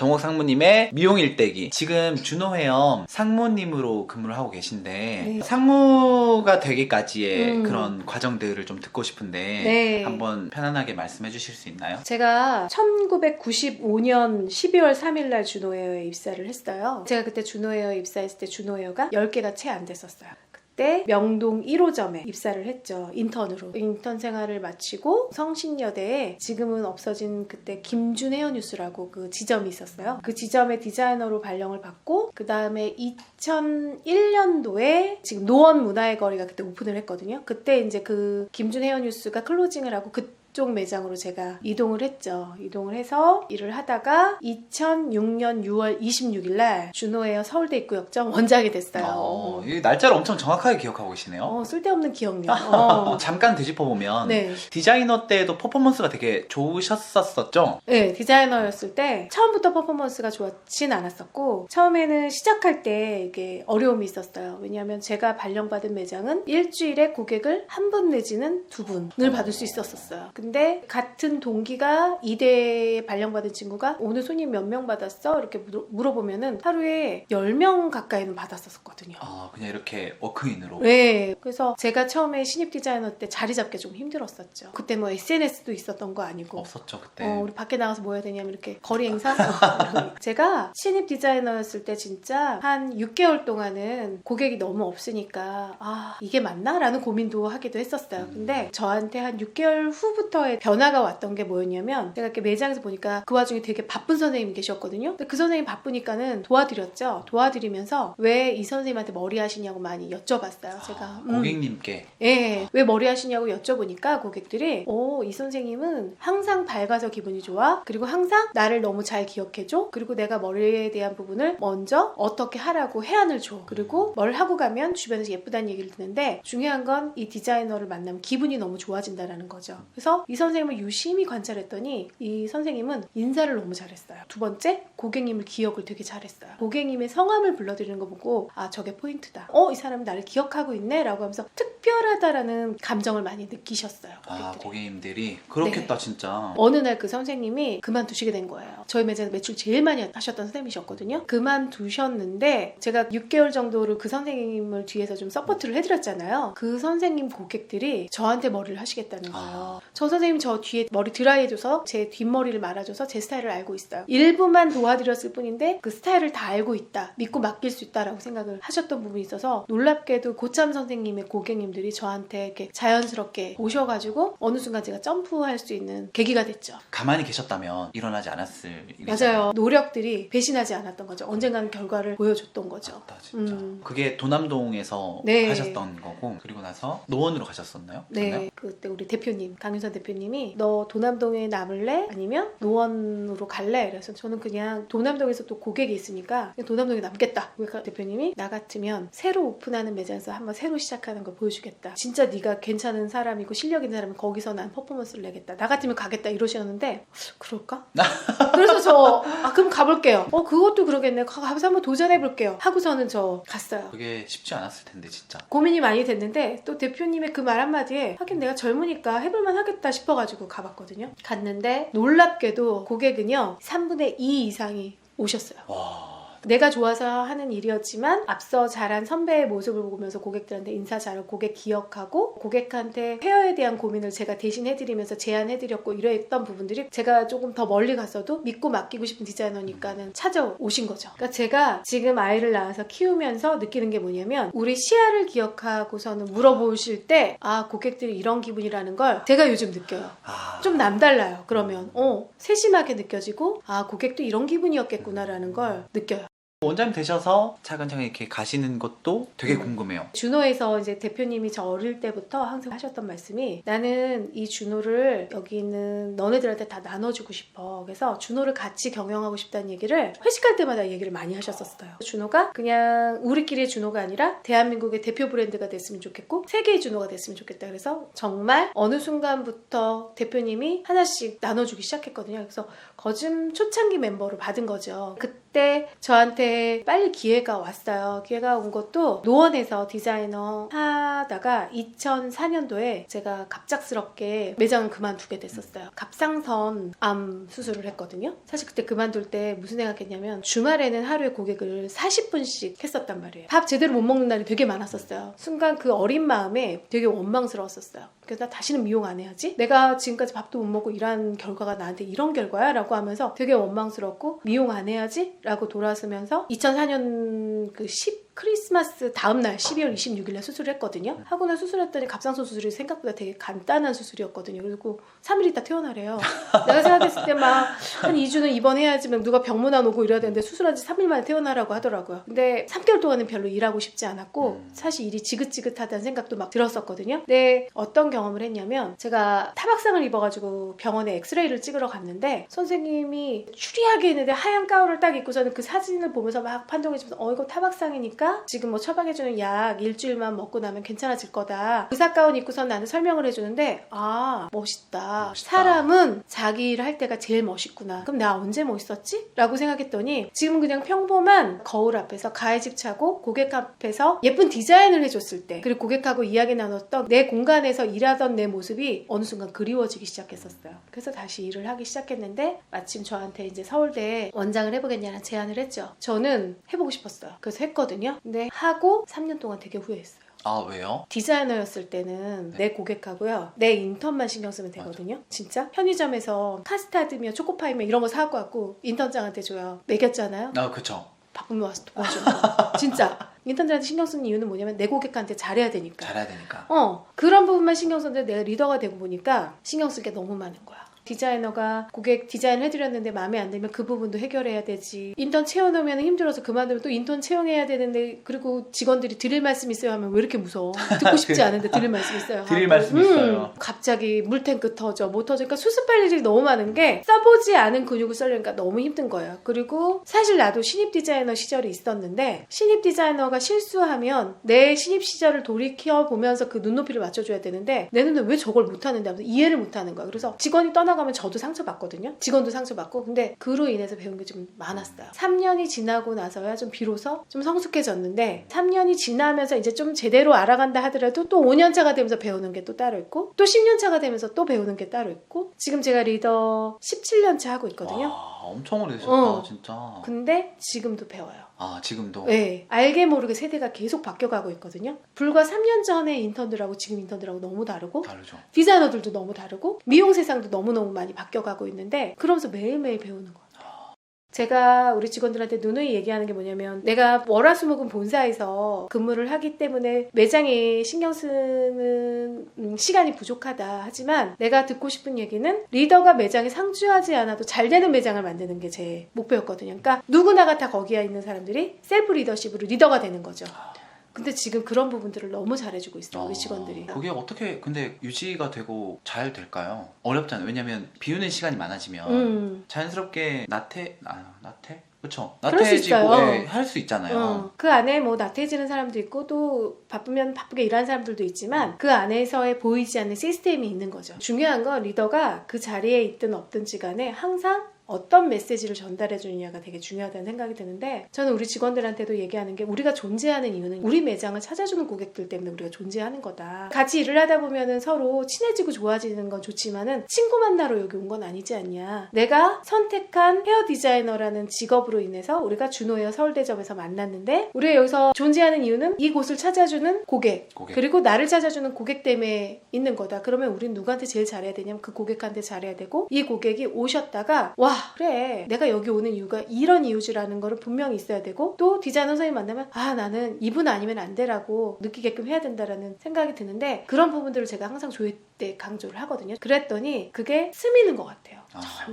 정옥 상무님의 미용 일대기. 지금 준호헤엄 상무님으로 근무를 하고 계신데 네. 상무가 되기까지의 그런 과정들을 좀 듣고 싶은데 네. 한번 편안하게 말씀해 주실 수 있나요? 제가 1995년 12월 3일 날 준호헤어에 입사를 했어요. 제가 그때 준호헤어에 입사했을 때 준호헤어가 10개가 채 안 됐었어요. 그때 명동 1호점에 입사를 했죠. 인턴으로. 인턴 생활을 마치고 성신여대에 지금은 없어진 그때 김준 헤어뉴스라고 그 지점이 있었어요. 그 지점의 디자이너로 발령을 받고 그 다음에 2001년도에 지금 노원 문화의 거리가 그때 오픈을 했거든요. 그때 이제 그 김준 헤어뉴스가 클로징을 하고 그쪽 매장으로 제가 이동을 했죠. 이동을 해서 일을 하다가 2006년 6월 26일 날 준호헤어 서울대 입구역점 원장이 됐어요. 이 날짜를 엄청 정확하게 기억하고 계시네요. 쓸데없는 기억력. 잠깐 되짚어보면 네. 디자이너 때도 퍼포먼스가 되게 좋으셨었죠? 네, 디자이너였을 때 처음부터 퍼포먼스가 좋진 않았었고 처음에는 시작할 때 이게 어려움이 있었어요. 왜냐하면 제가 발령받은 매장은 일주일에 고객을 한 분 내지는 두 분을 받을 수 있었어요. 근데 같은 동기가 2대에 발령받은 친구가 오늘 손님 몇 명 받았어? 이렇게 물어보면은 하루에 10명 가까이는 받았었거든요. 그냥 이렇게 워크인으로? 네. 그래서 제가 처음에 신입 디자이너 때 자리 잡기 좀 힘들었었죠. 그때 뭐 SNS도 있었던 거 아니고. 없었죠, 그때. 우리 밖에 나가서 뭐 해야 되냐면 이렇게 거리 행사? 제가 신입 디자이너였을 때 진짜 한 6개월 동안은 고객이 너무 없으니까 이게 맞나? 라는 고민도 하기도 했었어요. 근데 저한테 한 6개월 후부터의 변화가 왔던 게 뭐였냐면 제가 이렇게 매장에서 보니까 그 와중에 되게 바쁜 선생님이 계셨거든요. 근데 그 선생님 바쁘니까는 도와드렸죠. 도와드리면서 왜 이 선생님한테 머리 하시냐고 많이 여쭤봤어요. 제가 고객님께? 예, 왜 머리 하시냐고 여쭤보니까 고객들이 이 선생님은 항상 밝아서 기분이 좋아. 그리고 항상 나를 너무 잘 기억해줘. 그리고 내가 머리에 대한 부분을 먼저 어떻게 하라고 해안을 줘. 그리고 뭘 하고 가면 주변에서 예쁘다는 얘기를 듣는데 중요한 건 이 디자이너를 만나면 기분이 너무 좋아진다는 거죠. 그래서 이 선생님을 유심히 관찰했더니 이 선생님은 인사를 너무 잘했어요. 두 번째, 고객님을 기억을 되게 잘했어요. 고객님의 성함을 불러드리는 거 보고 저게 포인트다. 이 사람이 나를 기억하고 있네 라고 하면서 특별하다라는 감정을 많이 느끼셨어요. 고객님들이 그렇겠다. 네. 진짜. 어느 날 그 선생님이 그만두시게 된 거예요. 저희 매장에서 매출 제일 많이 하셨던 선생님이셨거든요. 그만두셨는데 제가 6개월 정도를 그 선생님을 뒤에서 좀 서포트를 해드렸잖아요. 그 선생님 고객들이 저한테 머리를 하시겠다는 거예요. 저 선생님 저 뒤에 머리 드라이해줘서 제 뒷머리를 말아줘서 제 스타일을 알고 있어요. 일부만 도와드렸을 뿐인데 그 스타일을 다 알고 있다. 믿고 맡길 수 있다라고 생각을 하셨던 부분이 있어서 놀랍게도 고참 선생님의 고객님들이 저한테 이렇게 자연스럽게 오셔가지고 어느 순간 제가 점프할 수 있는 계기가 됐죠. 가만히 계셨다면 일어나지 않았을 일이잖아요. 맞아요. 노력들이 배신하지 않았던 거죠. 언젠가는 결과를 보여줬던 거죠. 맞다, 진짜. 그게 도남동에서 네. 하셨던 거고 그리고 나서 노원으로 가셨었나요? 네. 맞나요? 그때 우리 대표님, 강윤선 대표님이 너 도남동에 남을래? 아니면 노원으로 갈래? 그래서 저는 그냥 도남동에서 또 고객이 있으니까 그냥 도남동에 남겠다. 대표님이 나 같으면 새로 오픈하는 매장에서 한번 새로 시작하는 걸 보여주겠다. 진짜 네가 괜찮은 사람이고 실력 있는 사람은 거기서 난 퍼포먼스를 내겠다. 나 같으면 가겠다 이러셨는데 그럴까? 그래서 저 그럼 가볼게요. 그것도 그러겠네. 가서 한번 도전해볼게요. 하고서는 저 갔어요. 그게 쉽지 않았을 텐데 진짜. 고민이 많이 됐는데 또 대표님의 그 말 한마디에 하긴 내가 젊으니까 해볼만 하겠다 싶어가지고 가봤거든요. 갔는데 놀랍게도 고객은요 3분의 2 이상이 오셨어요. 와. 내가 좋아서 하는 일이었지만 앞서 잘한 선배의 모습을 보면서 고객들한테 인사 잘하고 고객 기억하고 고객한테 헤어에 대한 고민을 제가 대신 해드리면서 제안해드렸고 이랬던 부분들이 제가 조금 더 멀리 갔어도 믿고 맡기고 싶은 디자이너니까는 찾아오신 거죠. 그러니까 제가 지금 아이를 낳아서 키우면서 느끼는 게 뭐냐면 우리 시야를 기억하고서는 물어보실 때 고객들이 이런 기분이라는 걸 제가 요즘 느껴요. 좀 남달라요. 그러면 세심하게 느껴지고 고객도 이런 기분이었겠구나라는 걸 느껴요. 원장님 되셔서 차근차근 이렇게 가시는 것도 되게 궁금해요. 준호에서 이제 대표님이 저 어릴 때부터 항상 하셨던 말씀이 나는 이 준호를 여기 있는 너네들한테 다 나눠주고 싶어. 그래서 준호를 같이 경영하고 싶다는 얘기를 회식할 때마다 얘기를 많이 하셨었어요. 준호가 그냥 우리끼리의 준호가 아니라 대한민국의 대표 브랜드가 됐으면 좋겠고 세계의 준호가 됐으면 좋겠다. 그래서 정말 어느 순간부터 대표님이 하나씩 나눠주기 시작했거든요. 그래서 거즘 초창기 멤버를 받은 거죠. 그때 그때 저한테 빨리 기회가 왔어요. 기회가 온 것도 노원에서 디자이너 하다가 2004년도에 제가 갑작스럽게 매장을 그만두게 됐었어요. 갑상선 암 수술을 했거든요. 사실 그때 그만둘 때 무슨 생각했냐면 주말에는 하루에 고객을 40분씩 했었단 말이에요. 밥 제대로 못 먹는 날이 되게 많았었어요. 순간 그 어린 마음에 되게 원망스러웠었어요. 그래서 나 다시는 미용 안 해야지? 내가 지금까지 밥도 못 먹고 일한 결과가 나한테 이런 결과야? 라고 하면서 되게 원망스럽고 미용 안 해야지? 라고 돌아서면서 2004년 그 크리스마스 다음날 12월 26일에 수술을 했거든요. 하고 나 수술했더니 갑상선 수술이 생각보다 되게 간단한 수술이었거든요. 그리고 3일 있다 퇴원하래요. 내가 생각했을 때 막 한 2주는 입원해야지 누가 병문안 오고 이래야 되는데 수술한 지 3일 만에 퇴원하라고 하더라고요. 근데 3개월 동안은 별로 일하고 싶지 않았고 사실 일이 지긋지긋하다는 생각도 막 들었었거든요. 근데 어떤 경험을 했냐면 제가 타박상을 입어가지고 병원에 엑스레이를 찍으러 갔는데 선생님이 추리하게 했는데 하얀 가운을 딱 입고서는 그 사진을 보면서 막 판독해주면서 이거 타박상이니까 지금 뭐 처방해주는 약 일주일만 먹고 나면 괜찮아질 거다. 의사 가운 입고서 나는 설명을 해주는데 멋있다. 사람은 자기 일 할 때가 제일 멋있구나. 그럼 나 언제 멋있었지? 라고 생각했더니 지금은 그냥 평범한 거울 앞에서 가해집 차고 고객 앞에서 예쁜 디자인을 해줬을 때 그리고 고객하고 이야기 나눴던 내 공간에서 일하던 내 모습이 어느 순간 그리워지기 시작했었어요. 그래서 다시 일을 하기 시작했는데 마침 저한테 이제 서울대에 원장을 해보겠냐는 제안을 했죠. 저는 해보고 싶었어요. 그래서 했거든요. 근데 하고 3년 동안 되게 후회했어요. 아, 왜요? 디자이너였을 때는 내 고객하고요 내 인턴만 신경 쓰면 되거든요. 맞아. 진짜 편의점에서 카스타드며 초코파이며 이런 거 사갖고 왔고 인턴장한테 줘요. 먹였잖아요. 그쵸. 바쁘면 와서 도와줘. 진짜 인턴들한테 신경 쓰는 이유는 뭐냐면 내 고객한테 잘해야 되니까. 그런 부분만 신경 썼는데 내가 리더가 되고 보니까 신경 쓸 게 너무 많은 거야. 디자이너가 고객 디자인 해드렸는데 마음에 안 들면 그 부분도 해결해야 되지. 인턴 채워놓으면 힘들어서 그만두면 또 인턴 채용해야 되는데 그리고 직원들이 드릴 말씀 있어요 하면 왜 이렇게 무서워. 듣고 싶지 않은데 드릴 말씀 있어요. 드릴 말씀 있어요. 갑자기 물탱크 터져 뭐 터져. 그러니까 수습할 일이 너무 많은 게 써보지 않은 근육을 쓰려니까 너무 힘든 거예요. 그리고 사실 나도 신입 디자이너 시절이 있었는데 신입 디자이너가 실수하면 내 신입 시절을 돌이켜보면서 그 눈높이를 맞춰줘야 되는데 내 눈에 왜 저걸 못하는데 하면서 이해를 못하는 거야. 그래서 직원이 떠나가면 저도 상처받거든요. 직원도 상처받고. 근데 그로 인해서 배운 게 좀 많았어요. 3년이 지나고 나서야 좀 비로소 좀 성숙해졌는데 3년이 지나면서 이제 좀 제대로 알아간다 하더라도 또 5년 차가 되면서 배우는 게 또 따로 있고 또 10년 차가 되면서 또 배우는 게 따로 있고 지금 제가 리더 17년 차 하고 있거든요. 와, 엄청 오래되셨다 진짜. 근데 지금도 배워요. 지금도? 네. 알게 모르게 세대가 계속 바뀌어가고 있거든요. 불과 3년 전에 인턴들하고 지금 인턴들하고 너무 다르고 다르죠. 디자이너들도 너무 다르고 미용 세상도 너무너무 많이 바뀌어가고 있는데 그러면서 매일매일 배우는 것 같아요. 제가 우리 직원들한테 누누이 얘기하는 게 뭐냐면 내가 월화수목금 본사에서 근무를 하기 때문에 매장에 신경 쓰는 시간이 부족하다 하지만 내가 듣고 싶은 얘기는 리더가 매장에 상주하지 않아도 잘 되는 매장을 만드는 게 제 목표였거든요. 그러니까 누구나가 다 거기에 있는 사람들이 셀프 리더십으로 리더가 되는 거죠. 근데 지금 그런 부분들을 너무 잘해주고 있어요. 우리 직원들이. 그게 어떻게 근데 유지가 되고 잘 될까요? 어렵잖아요. 왜냐면 비우는 시간이 많아지면 자연스럽게 나태? 그쵸? 나태해지고 할 수 있잖아요. 그 안에 뭐 나태해지는 사람도 있고 또 바쁘면 바쁘게 일하는 사람들도 있지만 그 안에서의 보이지 않는 시스템이 있는 거죠. 중요한 건 리더가 그 자리에 있든 없든지 간에 항상 어떤 메시지를 전달해 주느냐가 되게 중요하다는 생각이 드는데 저는 우리 직원들한테도 얘기하는 게 우리가 존재하는 이유는 우리 매장을 찾아주는 고객들 때문에 우리가 존재하는 거다. 같이 일을 하다 보면은 서로 친해지고 좋아지는 건 좋지만은 친구 만나러 여기 온 건 아니지 않냐. 내가 선택한 헤어 디자이너라는 직업으로 인해서 우리가 준호헤어 서울대점에서 만났는데 우리가 여기서 존재하는 이유는 이곳을 찾아주는 고객. 그리고 나를 찾아주는 고객 때문에 있는 거다. 그러면 우린 누구한테 제일 잘해야 되냐면 그 고객한테 잘해야 되고 이 고객이 오셨다가 와 그래 내가 여기 오는 이유가 이런 이유지라는 거를 분명히 있어야 되고 또 디자이너 선생님 만나면 나는 이분 아니면 안 되라고 느끼게끔 해야 된다라는 생각이 드는데 그런 부분들을 제가 항상 조회 때 강조를 하거든요. 그랬더니 그게 스미는 것 같아요.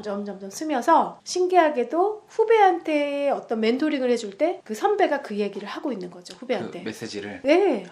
점점 스며서 신기하게도 후배한테 어떤 멘토링을 해줄 때 그 선배가 그 얘기를 하고 있는 거죠. 후배한테. 그 메시지를? 네.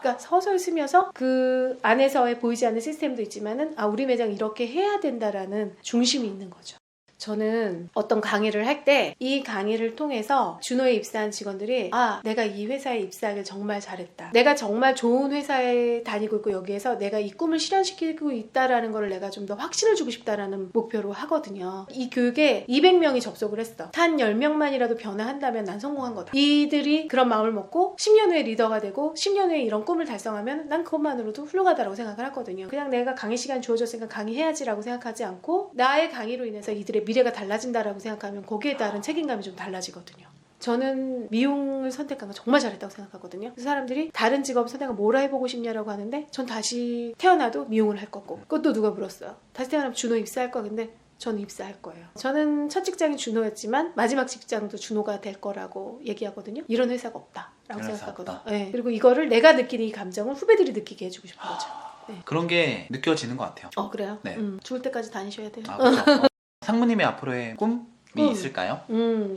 그러니까 서서히 스며서 그 안에서의 보이지 않는 시스템도 있지만은 우리 매장 이렇게 해야 된다라는 중심이 있는 거죠. 저는 어떤 강의를 할 때 이 강의를 통해서 준호에 입사한 직원들이 아, 내가 이 회사에 입사하길 정말 잘했다. 내가 정말 좋은 회사에 다니고 있고 여기에서 내가 이 꿈을 실현시키고 있다라는 걸 내가 좀 더 확신을 주고 싶다라는 목표로 하거든요. 이 교육에 200명이 접속을 했어. 한 10명만이라도 변화한다면 난 성공한 거다. 이들이 그런 마음을 먹고 10년 후에 리더가 되고 10년 후에 이런 꿈을 달성하면 난 그것만으로도 훌륭하다라고 생각을 하거든요. 그냥 내가 강의 시간 주어졌으니까 강의해야지라고 생각하지 않고 나의 강의로 인해서 이들의 미래가 달라진다라고 생각하면 거기에 따른 책임감이 좀 달라지거든요. 저는 미용을 선택한 거 정말 잘했다고 생각하거든요. 그래서 사람들이 다른 직업을 선택하면 뭐라 해보고 싶냐라고 하는데 전 다시 태어나도 미용을 할 거고 그것도 누가 물었어요. 다시 태어나면 준호 입사할 거. 근데 저는 입사할 거예요. 저는 첫 직장이 준호였지만 마지막 직장도 준호가 될 거라고 얘기하거든요. 이런 회사가 없다라고 생각하거든요. 네. 그리고 이거를 내가 느끼는 이 감정을 후배들이 느끼게 해주고 싶은 거죠. 네. 그런 게 느껴지는 것 같아요. 그래요? 네. 죽을 때까지 다니셔야 돼요. 그렇죠. 상무님의 앞으로의 꿈이 있을까요?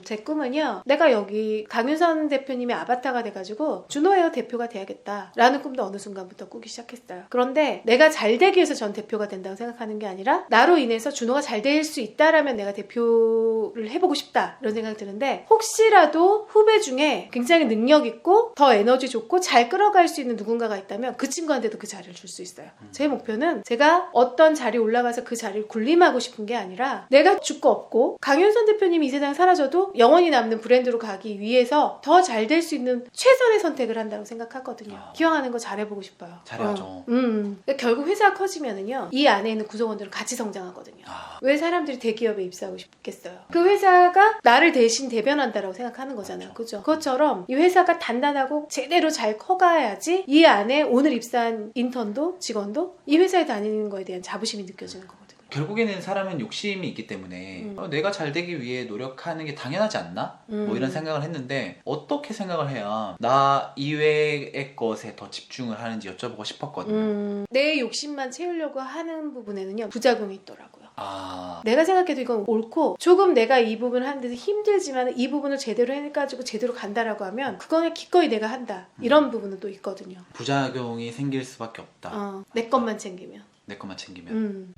제 꿈은요. 내가 여기 강윤선 대표님의 아바타가 돼가지고 준호헤어 대표가 돼야겠다라는 꿈도 어느 순간부터 꾸기 시작했어요. 그런데 내가 잘 되기 위해서 전 대표가 된다고 생각하는 게 아니라 나로 인해서 준호가 잘 될 수 있다라면 내가 대표를 해보고 싶다 이런 생각이 드는데 혹시라도 후배 중에 굉장히 능력 있고 더 에너지 좋고 잘 끌어갈 수 있는 누군가가 있다면 그 친구한테도 그 자리를 줄 수 있어요. 제 목표는 제가 어떤 자리에 올라가서 그 자리를 군림하고 싶은 게 아니라 내가 죽고 없고 강윤선 대표님이 이 세상 사라져도 영원히 남는 브랜드로 가기 위해서 더 잘 될 수 있는 최선의 선택을 한다고 생각하거든요. 기왕하는 거 잘해보고 싶어요. 잘해야죠. 그러니까 결국 회사가 커지면은요, 이 안에 있는 구성원들은 같이 성장하거든요. 왜 사람들이 대기업에 입사하고 싶겠어요? 그 회사가 나를 대신 대변한다라고 생각하는 거잖아요. 그죠? 그것처럼 이 회사가 단단하고 제대로 잘 커가야지 이 안에 오늘 입사한 인턴도 직원도 이 회사에 다니는 거에 대한 자부심이 느껴지는 거거든요. 결국에는 사람은 욕심이 있기 때문에 내가 잘 되기 위해 노력하는 게 당연하지 않나? 뭐 이런 생각을 했는데 어떻게 생각을 해야 나 이외의 것에 더 집중을 하는지 여쭤보고 싶었거든요. 내 욕심만 채우려고 하는 부분에는요 부작용이 있더라고요. 아... 내가 생각해도 이건 옳고 조금 내가 이 부분을 하는데 힘들지만 이 부분을 제대로 해가지고 제대로 간다라고 하면 그거는 기꺼이 내가 한다 이런 부분은 또 있거든요. 부작용이 생길 수밖에 없다. 내 것만 챙기면. 내 것만 챙기면.